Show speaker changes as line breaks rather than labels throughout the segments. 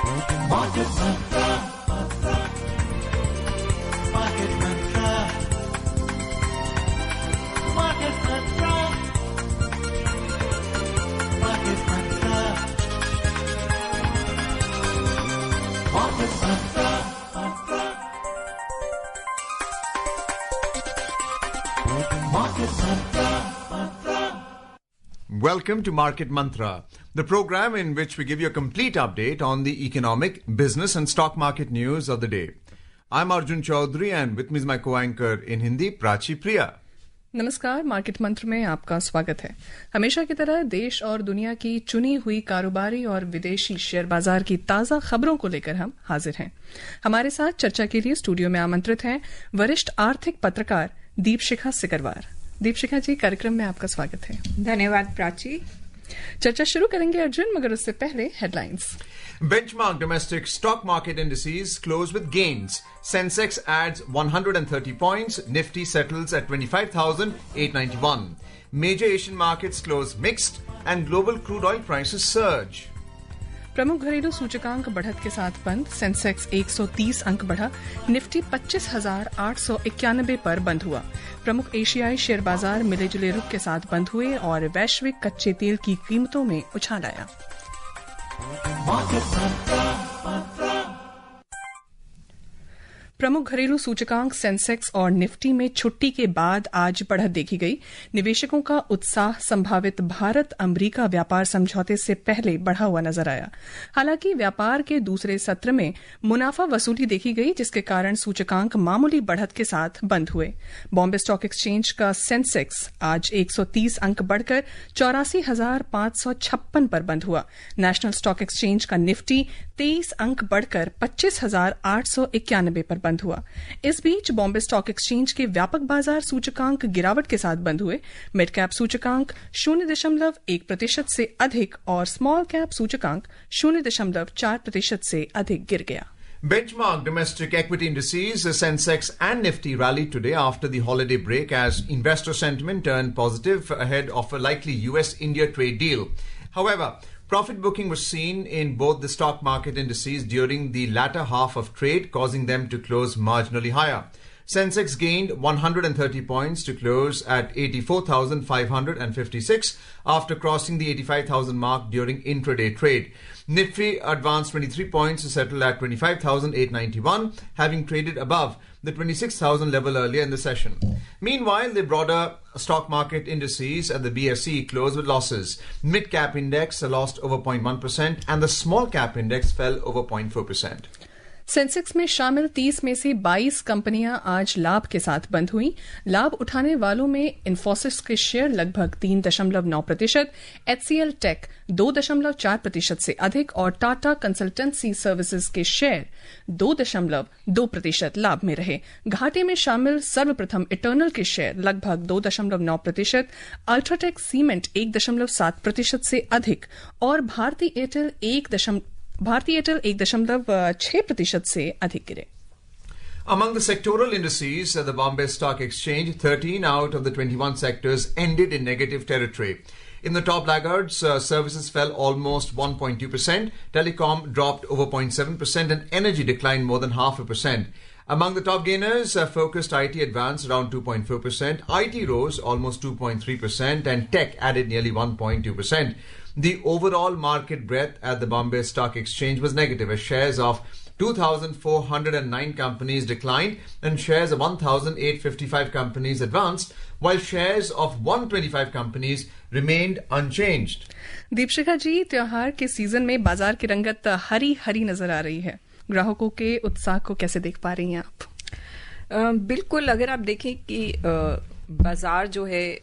Market Mantra. Market Mantra. Market Mantra. Market Mantra. Market Mantra. Market Mantra.
Welcome to Market Mantra, the program in which we give you a complete update on the economic, business and stock market news of the day. I'm Arjun Chaudhary and with me is my co-anchor in Hindi, Prachi Priya.
नमस्कार, market मंत्र में आपका स्वागत है। हमेशा की तरह देश और दुनिया की चुनी हुई कारोबारी और विदेशी शेयर बाजार की ताजा खबरों को लेकर हम हाजिर हैं। हमारे साथ चर्चा के लिए स्टूडियो में आमंत्रित हैं वरिष्ठ आर्थिक पत्रकार दीपशिखा सिकरवार। दीपशिखा जी, कार्यक्रम में आपका स्वागत है।
धन्यवाद प्राची।
चर्चा शुरू करेंगे अर्जुन, मगर उससे पहले headlines.
Benchmark domestic stock market indices close with gains. Sensex adds 130 points. Nifty settles at 25,891. Major Asian markets close mixed and global crude oil prices surge.
प्रमुख घरेलू सूचकांक बढ़त के साथ बंद। सेंसेक्स 130 अंक बढ़ा। निफ्टी 25,891 पर बंद हुआ। प्रमुख एशियाई शेयर बाजार मिले जुले रुख के साथ बंद हुए और वैश्विक कच्चे तेल की कीमतों में उछाल आया। प्रमुख घरेलू सूचकांक सेंसेक्स और निफ्टी में छुट्टी के बाद आज बढ़त देखी गई। निवेशकों का उत्साह संभावित भारत अमेरिका व्यापार समझौते से पहले बढ़ा हुआ नजर आया। हालांकि व्यापार के दूसरे सत्र में मुनाफा वसूली देखी गई, जिसके कारण सूचकांक मामूली बढ़त के साथ बंद हुए। बॉम्बे स्टॉक एक्सचेंज का सेंसेक्स आज 130 अंक बढ़कर 84,556 पर बंद हुआ। नेशनल स्टॉक एक्सचेंज का निफ्टी 23 अंक बढ़कर 25,891 पर बंद हुआ। इस बीच बॉम्बे स्टॉक एक्सचेंज के व्यापक बाजार सूचकांक गिरावट के साथ बंद हुए। मिड कैप सूचकांक 0.1% से अधिक और स्मॉल कैप सूचकांक 0.4% से अधिक गिर गया।
Benchmark domestic equity indices, Sensex and Nifty rallied today after the holiday break as investor sentiment turned positive ahead of a likely US-India trade deal. However, profit booking was seen in both the stock market indices during the latter half of trade, causing them to close marginally higher. Sensex gained 130 points to close at 84,556 after crossing the 85,000 mark during intraday trade. Nifty advanced 23 points to settle at 25,891, having traded above the 26,000 level earlier in the session. Meanwhile, the broader stock market indices at the BSE closed with losses. Mid-cap index lost over 0.1% and the small cap index fell over 0.4%.
Sensex में शामिल 30 में से 22 कंपनियां आज लाभ के साथ बंद हुई। लाभ उठाने वालों में इन्फोसिस के शेयर लगभग 3.9%, HCL टेक 2.4% से अधिक और टाटा कंसल्टेंसी सर्विसेज के शेयर 2.2% लाभ में रहे। घाटे में शामिल सर्वप्रथम इटर्नल के शेयर लगभग 2.9%, अल्ट्राटेक सीमेंट 1.7% से अधिक और भारती एयरटेल 1.6% से अधिक गिरे।
Among the sectoral indices, the Bombay Stock Exchange, 13 out of the 21 sectors ended in negative territory. In the top laggards, services fell almost 1.2%, telecom dropped over 0.7% and energy declined more than 0.5%. Among the top gainers, focused IT advanced around 2.4%, IT rose almost 2.3% and tech added nearly 1.2%. The overall market breadth at the Bombay Stock Exchange was negative as shares of 2,409 companies declined and shares of 1,855 companies advanced, while shares of 125 companies remained unchanged.
Deepshikha जी, त्योहार के season में बाजार की रंगत हरी हरी नजर आ रही है। ग्राहकों के उत्साह को कैसे देख पा रही हैं आप?
बिल्कुल, अगर आप देखें कि बाजार जो है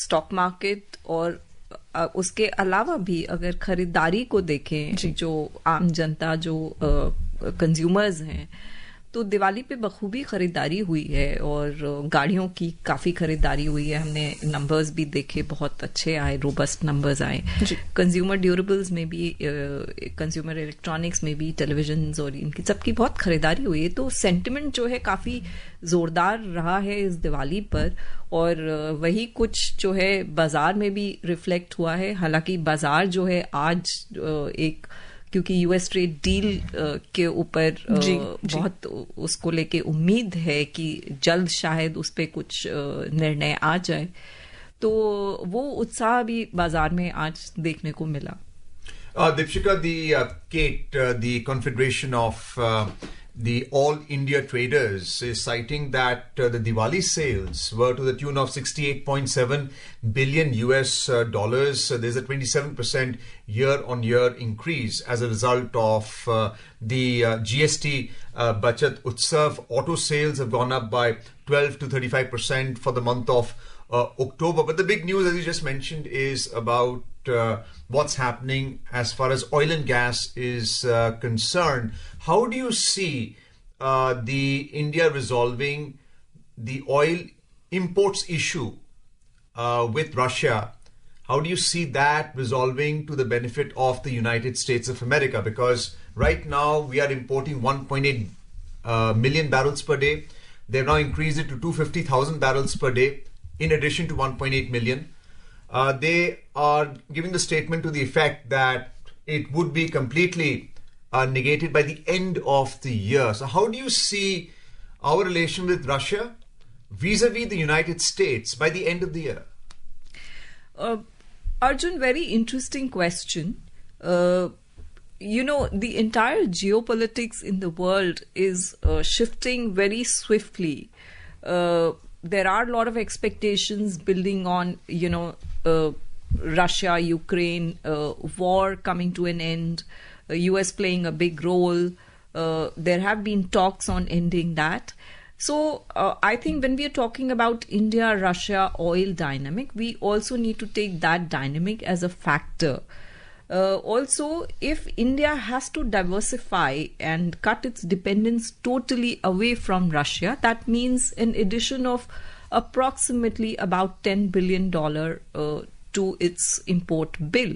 स्टॉक मार्केट और उसके अलावा भी अगर खरीदारी को देखें, जो आम जनता जो कंज्यूमर्स हैं, तो दिवाली पे बखूबी खरीदारी हुई है और गाड़ियों की काफ़ी खरीदारी हुई है। हमने नंबर्स भी देखे, बहुत अच्छे आए, रोबस्ट नंबर्स आए। कंज्यूमर ड्यूरेबल्स में भी, कंज्यूमर इलेक्ट्रॉनिक्स में भी, टेलीविजन्स और इनकी सबकी बहुत खरीदारी हुई है। तो सेंटिमेंट जो है काफ़ी ज़ोरदार रहा है इस दिवाली पर और वही कुछ जो है बाज़ार में भी रिफ्लेक्ट हुआ है। हालांकि बाज़ार जो है आज एक क्योंकि यूएस ट्रेड डील के ऊपर बहुत उसको लेके उम्मीद है कि जल्द शायद उस पे कुछ निर्णय आ जाए, तो वो उत्साह भी बाजार में आज देखने को मिला.
Deepshika, the Confederation of the All India Traders is citing that the Diwali sales were to the tune of $68.7 billion US dollars. There's a 27% year-on-year increase as a result of the GST Bachat Utsav. Auto sales have gone up by 12 to 35% for the month of October. But the big news, as you just mentioned, is about what's happening as far as oil and gas is concerned. How do you see the India resolving the oil imports issue with Russia? How do you see that resolving to the benefit of the United States of America? Because right now we are importing 1.8 million barrels per day. They've now increased it to 250,000 barrels per day in addition to 1.8 million. They are giving the statement to the effect that it would be completely negated by the end of the year. So how do you see our relation with Russia vis-a-vis the United States by the end of the year?
Arjun, very interesting question. You know, the entire geopolitics in the world is shifting very swiftly. There are a lot of expectations building on, you know, Russia, Ukraine, war coming to an end, US playing a big role. There have been talks on ending that. So I think when we are talking about India-Russia oil dynamic, we also need to take that dynamic as a factor. Also, if India has to diversify and cut its dependence totally away from Russia, that means an addition of approximately about $10 billion to its import bill.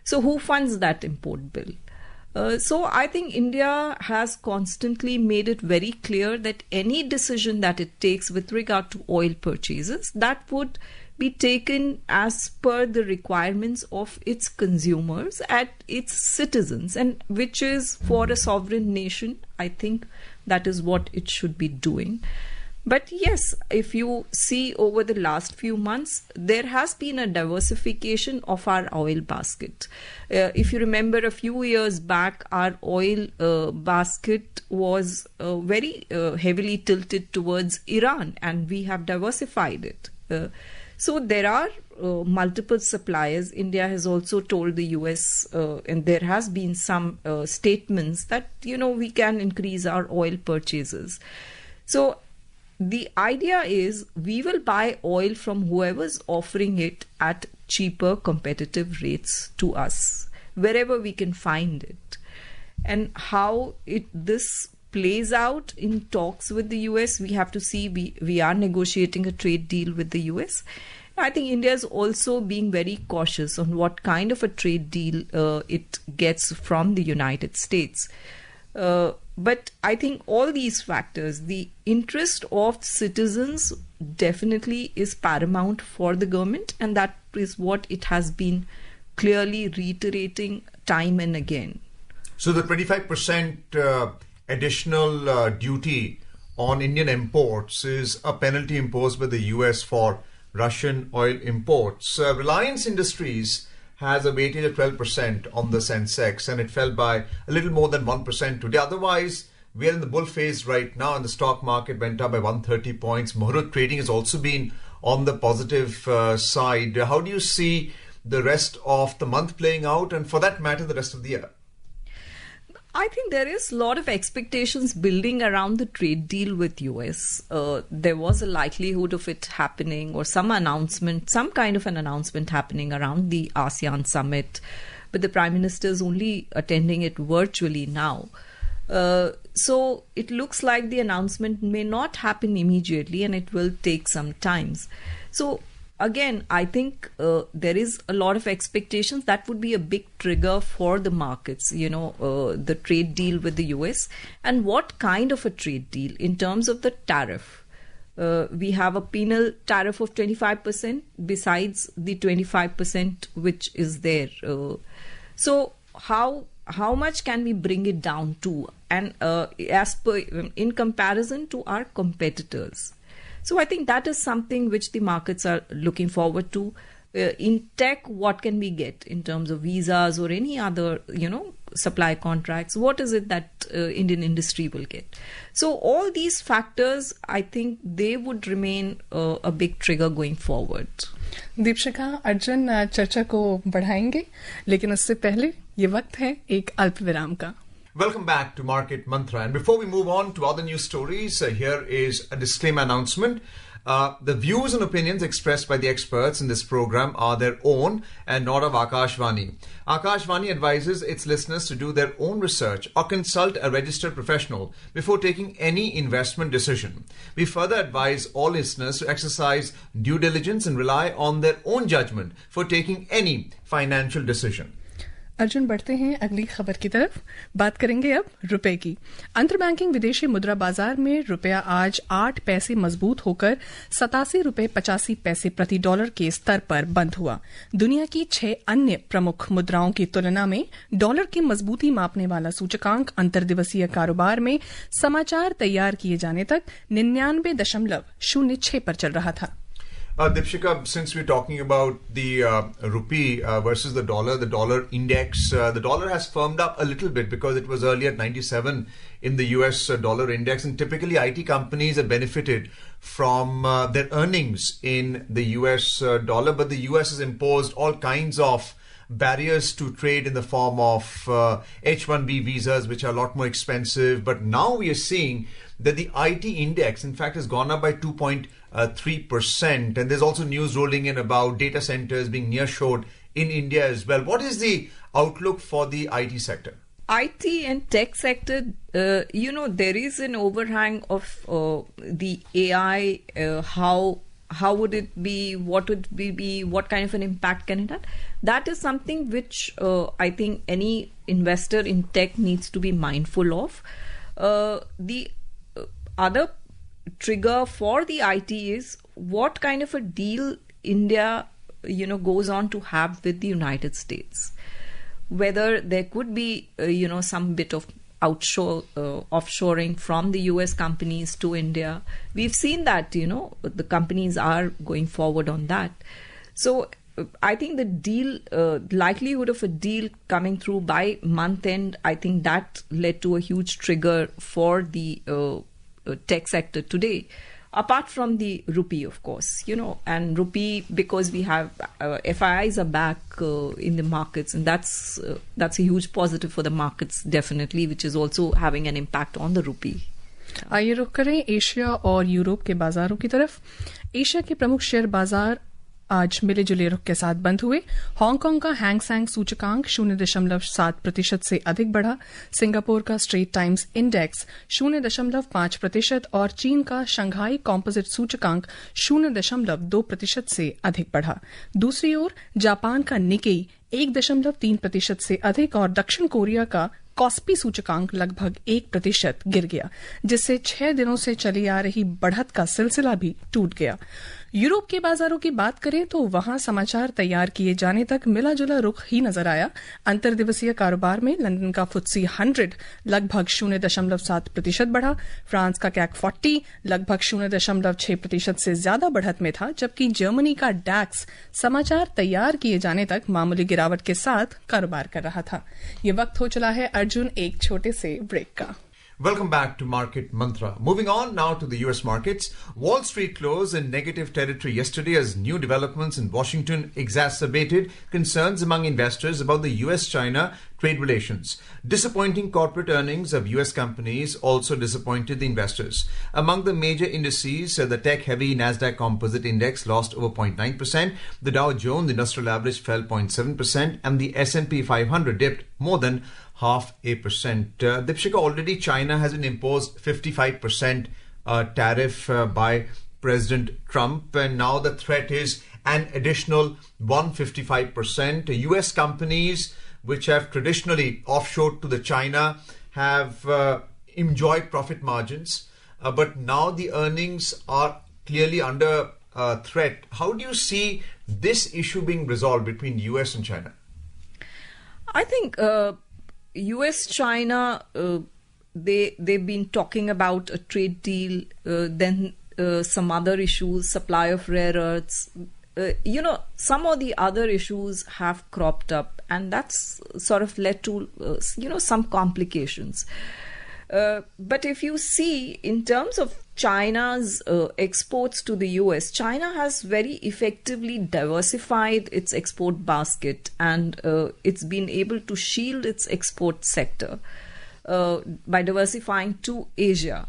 So who funds that import bill? So I think India has constantly made it very clear that any decision that it takes with regard to oil purchases, that would be taken as per the requirements of its consumers and its citizens, and which is for a sovereign nation, I think that is what it should be doing. But yes, if you see over the last few months, there has been a diversification of our oil basket. If you remember a few years back, our oil basket was very heavily tilted towards Iran, and we have diversified it. So there are multiple suppliers. India has also told the US, and there has been some statements that, you know, we can increase our oil purchases. So the idea is we will buy oil from whoever's offering it at cheaper competitive rates to us, wherever we can find it. And how this plays out in talks with the US, we have to see. We are negotiating a trade deal with the US. I think India is also being very cautious on what kind of a trade deal it gets from the United States. But I think all these factors, the interest of citizens definitely is paramount for the government, and that is what it has been clearly reiterating time and again.
So the 25% additional duty on Indian imports is a penalty imposed by the US for Russian oil imports. Reliance Industries has a weightage of 12% on the Sensex, and it fell by a little more than 1% today. Otherwise, we are in the bull phase right now, and the stock market went up by 130 points. Muhurat trading has also been on the positive side. How do you see the rest of the month playing out, and for that matter, the rest of the year?
I think there is a lot of expectations building around the trade deal with US. There was a likelihood of it happening, or some announcement, some kind of an announcement happening around the ASEAN summit, but the Prime Minister is only attending it virtually now. So it looks like the announcement may not happen immediately, and it will take some time. So again, I think there is a lot of expectations. That would be a big trigger for the markets, the trade deal with the US. And what kind of a trade deal in terms of the tariff? We have a penal tariff of 25% besides the 25% which is there. So how how much can we bring it down to, and as per in comparison to our competitors. So I think that is something which the markets are looking forward to. In tech, what can we get in terms of visas or any other, supply contracts? What is it that Indian industry will get? So all these factors, I think they would remain a big trigger going forward.
Deepshikha, Arjun चर्चा को बढ़ाएंगे, लेकिन उससे पहले ये वक्त है एक अल्प विराम का.
Welcome back to Market Mantra. And before we move on to other news stories, here is a disclaimer announcement. The views and opinions expressed by the experts in this program are their own and not of Akashvani. Akashvani advises its listeners to do their own research or consult a registered professional before taking any investment decision. We further advise all listeners to exercise due diligence and rely on their own judgment for taking any financial decision.
Arjun, बढ़ते हैं अगली खबर की तरफ. बात करेंगे अब रुपए की. अंतर बैंकिंग विदेशी मुद्रा बाजार में रुपया आज 8 पैसे मजबूत होकर 87 रुपए 85 पैसे प्रति डॉलर के स्तर पर बंद हुआ. दुनिया की 6 अन्य प्रमुख मुद्राओं की तुलना में डॉलर की मजबूती मापने वाला सूचकांक अंतर्दिवसीय कारोबार में समाचार तैयार किए जाने तक 99.06 पर चल रहा था.
Dipshika, since we're talking about the rupee versus the dollar index, the dollar has firmed up a little bit because it was earlier at 97 in the US dollar index, and typically IT companies have benefited from their earnings in the US dollar, but the US has imposed all kinds of barriers to trade in the form of H-1B visas, which are a lot more expensive. But now we are seeing that the IT index, in fact, has gone up by 2.3%. And there's also news rolling in about data centers being nearshored in India as well. What is the outlook for the IT sector?
IT and tech sector, there is an overhang of the AI. How would it be? What would it be? What kind of an impact can it have? That is something which I think any investor in tech needs to be mindful of. The other trigger for the IT is what kind of a deal India, goes on to have with the United States. Whether there could be, some bit of offshoring from the US companies to India. We've seen that, the companies are going forward on that. So I think the deal, likelihood of a deal coming through by month end, I think that led to a huge trigger for the tech sector today. Apart from the rupee, of course, and rupee, because we have FIIs are back in the markets, and that's a huge positive for the markets, definitely, which is also having an impact on the rupee.
आइए रुख करें Asia और Europe के बाजारों की तरफ. Asia के प्रमुख शेयर बाजार आज मिले जुले रुख के साथ बंद हुए. हांगकांग का हैंगसेंग सूचकांक 0.7% से अधिक बढ़ा. सिंगापुर का स्ट्रेट टाइम्स इंडेक्स 0.5% और चीन का शंघाई कॉम्पोजिट सूचकांक 0.2% से अधिक बढ़ा. दूसरी ओर जापान का निकेई 1.3% से अधिक और दक्षिण कोरिया का कॉस्पी सूचकांक लगभग 1% गिर गया, जिससे 6 दिनों से चली आ रही बढ़त का सिलसिला भी टूट गया. यूरोप के बाजारों की बात करें तो वहां समाचार तैयार किए जाने तक मिला जुला रुख ही नजर आया. अंतर्दिवसीय कारोबार में लंदन का FTSE 100 लगभग 0.7% बढ़ा. फ्रांस का CAC 40 लगभग 0.6% से ज्यादा बढ़त में था, जबकि जर्मनी का डैक्स समाचार तैयार किए जाने तक मामूली गिरावट के साथ कारोबार कर रहा था. ये वक्त हो चला है अर्जुन एक छोटे से ब्रेक का.
Welcome back to Market Mantra. Moving on now to the US markets. Wall Street closed in negative territory yesterday as new developments in Washington exacerbated concerns among investors about the US-China trade relations. Disappointing corporate earnings of US companies also disappointed the investors. Among the major indices, the tech-heavy Nasdaq Composite Index lost over 0.9%, the Dow Jones Industrial Average fell 0.7%, and the S&P 500 dipped more than 0.5%. Dipshika, already China has been imposed 55% tariff by President Trump, and now the threat is an additional 155%. US companies which have traditionally offshored to the China have enjoyed profit margins, but now the earnings are clearly under threat. How do you see this issue being resolved between US and China?
I think US-China, they've been talking about a trade deal, then some other issues, supply of rare earths. Some of the other issues have cropped up, and that's sort of led to, some complications. But if you see, in terms of China's exports to the US, China has very effectively diversified its export basket, and it's been able to shield its export sector by diversifying to Asia.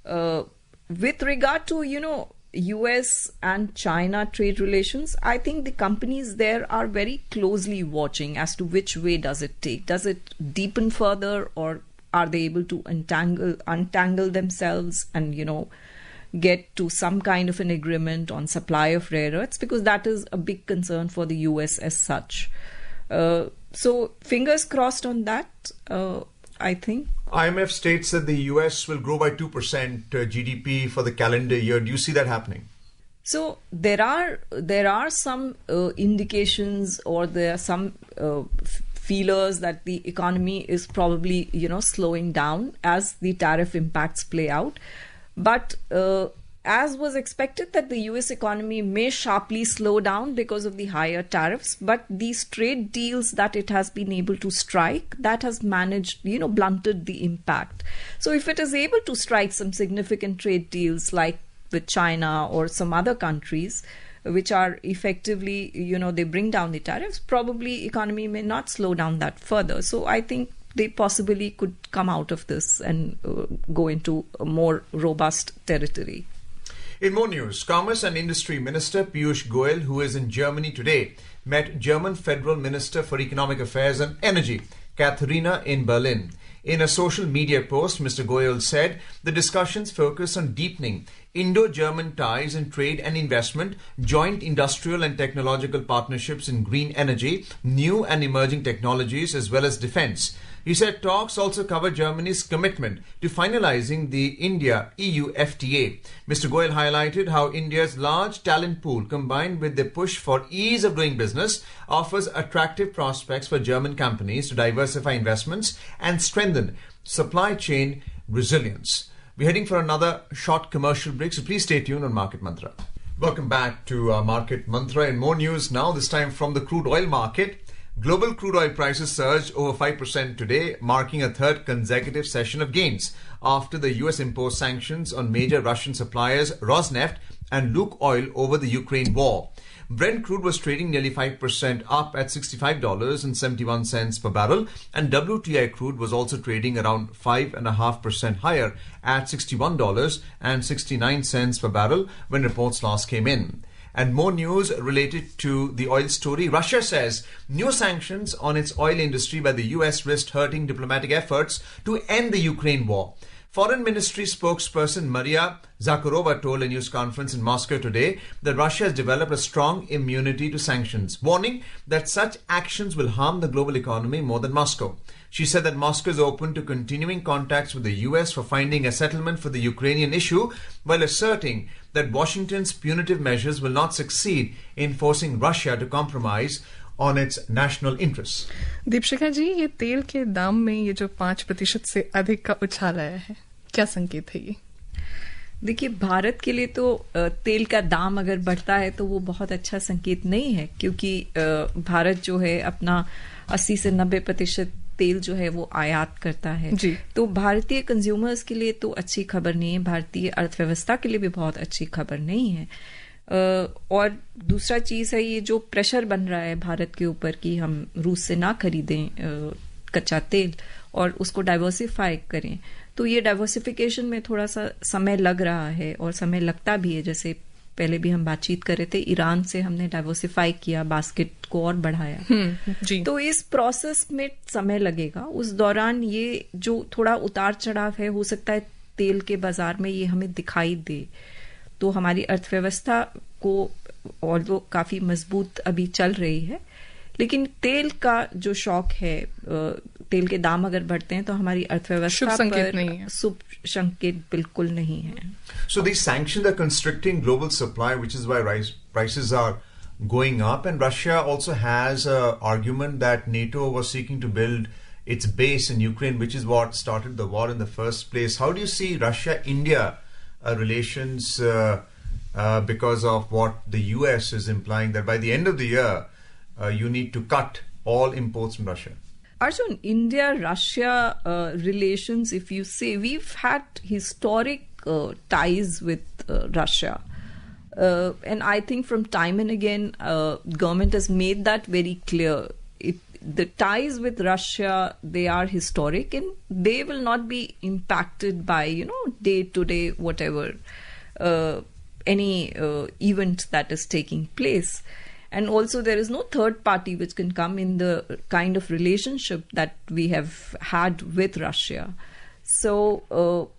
With regard to, US and China trade relations, I think the companies there are very closely watching as to which way does it take. Does it deepen further, or are they able to untangle themselves and, get to some kind of an agreement on supply of rare earths? Because that is a big concern for the US as such. So fingers crossed on that, I think.
IMF states that the US will grow by 2% GDP for the calendar year. Do you see that happening?
So there are some indications, or there are some feelers that the economy is probably slowing down as the tariff impacts play out. But as was expected, that the US economy may sharply slow down because of the higher tariffs, but these trade deals that it has been able to strike, that has managed, blunted the impact. So if it is able to strike some significant trade deals like with China or some other countries, which are effectively, they bring down the tariffs, probably economy may not slow down that further. So I think they possibly could come out of this and go into a more robust territory.
In more news, Commerce and Industry Minister Piyush Goyal, who is in Germany today, met German Federal Minister for Economic Affairs and Energy, Katharina, in Berlin. In a social media post, Mr. Goyal said the discussions focus on deepening Indo-German ties in trade and investment, joint industrial and technological partnerships in green energy, new and emerging technologies, as well as defense. He said talks also cover Germany's commitment to finalizing the India-EU FTA. Mr. Goyal highlighted how India's large talent pool, combined with the push for ease of doing business, offers attractive prospects for German companies to diversify investments and strengthen supply chain resilience. We're heading for another short commercial break, so please stay tuned on Market Mantra. Welcome back to Market Mantra, and more news now, this time from the crude oil market. Global crude oil prices surged over 5% today, marking a third consecutive session of gains after the US imposed sanctions on major Russian suppliers Rosneft and Lukoil over the Ukraine war. Brent crude was trading nearly 5% up at $65.71 per barrel, and WTI crude was also trading around 5.5% higher at $61.69 per barrel when reports last came in. And more news related to the oil story. Russia says new sanctions on its oil industry by the US risked hurting diplomatic efforts to end the Ukraine war. Foreign Ministry spokesperson Maria Zakharova told a news conference in Moscow today that Russia has developed a strong immunity to sanctions, warning that such actions will harm the global economy more than Moscow. She said that Moscow is open to continuing contacts with the US for finding a settlement for the Ukrainian issue, while asserting that Washington's punitive measures will not succeed in forcing Russia to compromise on its national interests.
Deepshikha जी, ये तेल के दाम में ये जो 5% से अधिक का उछाल आया है, क्या संकेत है ये?
देखिए, भारत के लिए तो तेल का दाम अगर बढ़ता है तो वो बहुत अच्छा संकेत नहीं है, क्योंकि भारत जो है अपना 80 से 90% तेल जो है वो आयात करता है जी। तो भारतीय कंज्यूमर्स के लिए तो अच्छी खबर नहीं है, भारतीय अर्थव्यवस्था के लिए भी बहुत अच्छी खबर नहीं है। और दूसरा चीज है ये जो प्रेशर बन रहा है भारत के ऊपर कि हम रूस से ना खरीदें कच्चा तेल और उसको डाइवर्सिफाई करें, तो ये डाइवर्सिफिकेशन में थोड़ा सा समय लग रहा है और समय लगता भी है। जैसे पहले भी हम बातचीत कर रहे थे, ईरान से हमने डाइवर्सिफाई किया, बास्केट को और बढ़ाया जी। तो इस प्रोसेस में समय लगेगा। उस दौरान ये जो थोड़ा उतार चढ़ाव है, हो सकता है तेल के बाजार में ये हमें दिखाई दे, तो हमारी अर्थव्यवस्था को और वो काफी मजबूत अभी चल रही है। लेकिन तेल का जो शौक है, तेल के दाम अगर बढ़ते हैं तो हमारी अर्थव्यवस्था पर शुभ संकेत बिल्कुल नहीं है।
So these sanctions are constricting global supply, which is why prices are going up. And Russia also has an argument that NATO was seeking to build its base in Ukraine, which is what started the war in the first place. How do you see Russia-India relations because of what the US is implying that by the end of the year, you need to cut all imports from Russia?
Arjun, India-Russia relations, if you say, we've had historic ties with Russia. And I think from time and again, government has made that very clear. The ties with Russia, they are historic and they will not be impacted by, day-to-day whatever, any event that is taking place. And also there is no third party which can come in the kind of relationship that we have had with Russia. So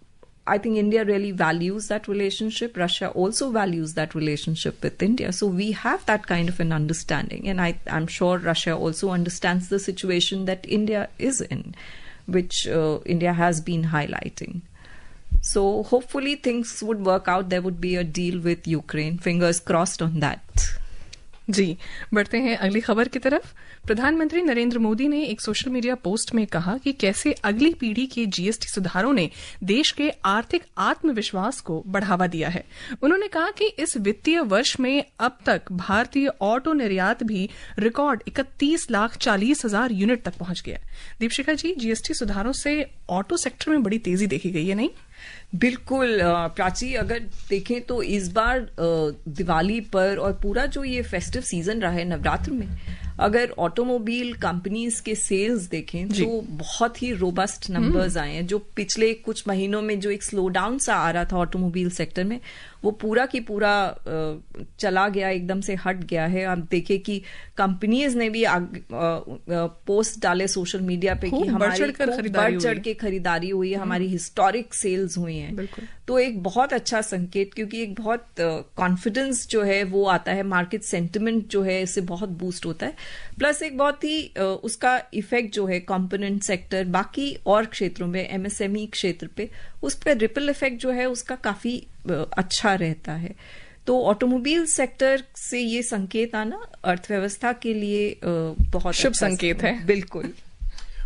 I think India really values that relationship. Russia also values that relationship with India. So we have that kind of an understanding. And I'm sure Russia also understands the situation that India is in, which India has been highlighting. So hopefully things would work out. There would be a deal with Ukraine. Fingers crossed on that.
जी, बढ़ते हैं अगली खबर की तरफ। प्रधानमंत्री नरेंद्र मोदी ने एक social media post में कहा कि कैसे अगली पीढ़ी के जीएसटी सुधारों ने देश के आर्थिक आत्मविश्वास को बढ़ावा दिया है। उन्होंने कहा कि इस वित्तीय वर्ष में अब तक भारतीय ऑटो निर्यात भी रिकॉर्ड 31,40,000 यूनिट तक पहुंच गया। दीपशिखा जी, जीएसटी सुधारों से ऑटो सेक्टर में बड़ी तेजी देखी गई है, नहीं?
बिल्कुल प्राची, अगर देखें तो इस बार दिवाली पर और पूरा जो ये फेस्टिव सीजन रहा है नवरात्र में, अगर ऑटोमोबाइल कंपनीज के सेल्स देखें तो बहुत ही रोबस्ट नंबर्स आए हैं। जो पिछले कुछ महीनों में जो एक स्लो डाउन सा आ रहा था ऑटोमोबाइल सेक्टर में, वो पूरा की पूरा चला गया, एकदम से हट गया है। आप देखें कि कंपनीज ने भी पोस्ट डाले सोशल मीडिया पे कि हमारी बढ़ चढ़ के खरीदारी हुई है, हमारी हिस्टोरिक सेल्स हुई हैं। तो एक बहुत अच्छा संकेत, क्योंकि एक बहुत कॉन्फिडेंस जो है वो आता है, मार्केट सेंटिमेंट जो है इससे बहुत बूस्ट होता है। प्लस एक बहुत ही उसका इफेक्ट जो है कंपोनेंट सेक्टर, बाकी और क्षेत्रों में, एमएसएमई क्षेत्र पे, उस पर रिपल इफेक्ट जो है उसका काफी अच्छा रहता है। तो ऑटोमोबाइल सेक्टर से ये संकेत आना अर्थव्यवस्था के लिए बहुत
शुभ संकेत है।
बिल्कुल।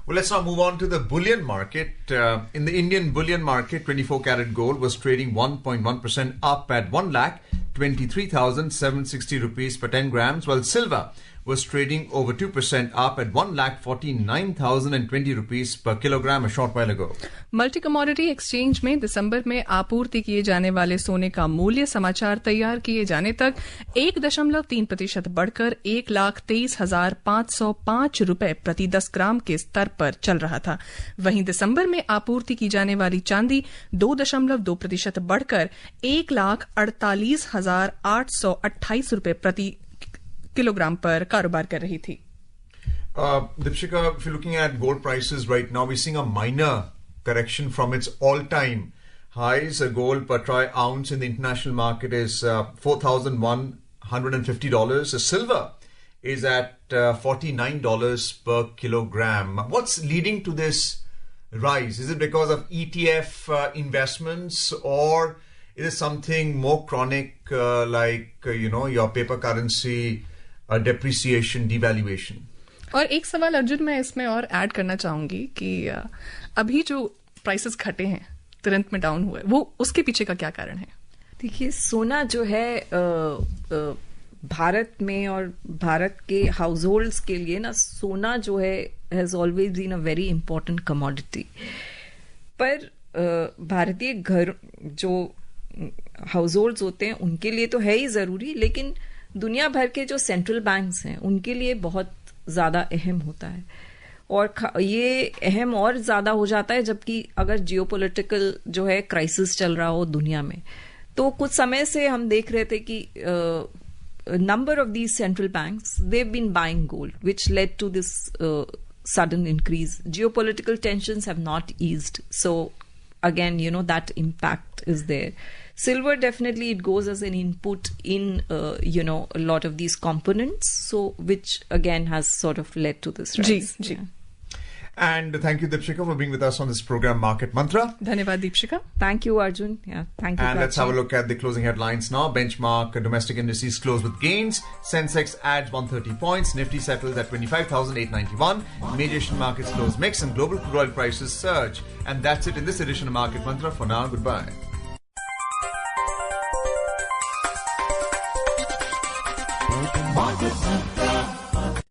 Well, let's now move on to the bullion market. In the Indian bullion market, 24 karat gold was trading 1.1% up at 1,23,760 rupees per 10 grams, while silver was trading over 2% up at 1,49,020 rupees per kilogram a short while ago.
Multi commodity exchange में दिसंबर में आपूर्ति किए जाने वाले सोने का मूल्य समाचार तैयार किए जाने तक 1.3% बढ़कर 1,23,505 रुपए प्रति 10 ग्राम के स्तर पर चल रहा था। वहीं दिसंबर में आपूर्ति की जाने वाली चांदी 2.2% बढ़कर 1,48,828 रुपए प्रति किलोग्राम पर कारोबार कर रही थी।
Deepshika, if you're looking at gold prices right now, we're seeing a minor correction from its all-time highs. Gold per troy ounce in the international market is $4,150. Silver is at $49 per kilogram. What's leading to this rise? Is it because of ETF investments, or is it something more chronic your paper currency depreciation, devaluation?
और एक सवाल अर्जुन मैं इसमें और add करना चाहूंगी कि अभी जो प्राइसेस घटे हैं, तुरंत में डाउन हुए, वो उसके पीछे का क्या कारण है?
देखिए, सोना जो है भारत में और भारत के हाउस होल्ड्स के लिए ना, सोना जो है has always been a very important commodity. पर भारतीय घर जो हाउस होल्ड्स होते हैं उनके लिए तो है ही जरूरी, लेकिन दुनिया भर के जो सेंट्रल बैंक्स हैं उनके लिए बहुत ज्यादा अहम होता है। और ये अहम और ज्यादा हो जाता है जबकि अगर जियोपॉलिटिकल जो है क्राइसिस चल रहा हो दुनिया में। तो कुछ समय से हम देख रहे थे कि number of these central banks, they have been buying gold, which led to this sudden increase. Geopolitical tensions have not eased, so again, that impact is there. Silver, definitely it goes as an input in a lot of these components, so which again has sort of led to this rise.
जी.
And thank you, Deepshika, for being with us on this program, Market Mantra.
धन्यवाद Deepika.
Thank you, Arjun. Yeah, thank you.
And let's
Prachi.
have a look at the closing headlines now. Benchmark domestic indices close with gains. Sensex adds 130 points. Nifty settles at 25,891. Major Asian markets close mixed and global crude oil prices surge. And that's it in this edition of Market Mantra. For now, goodbye.
Market Mantra.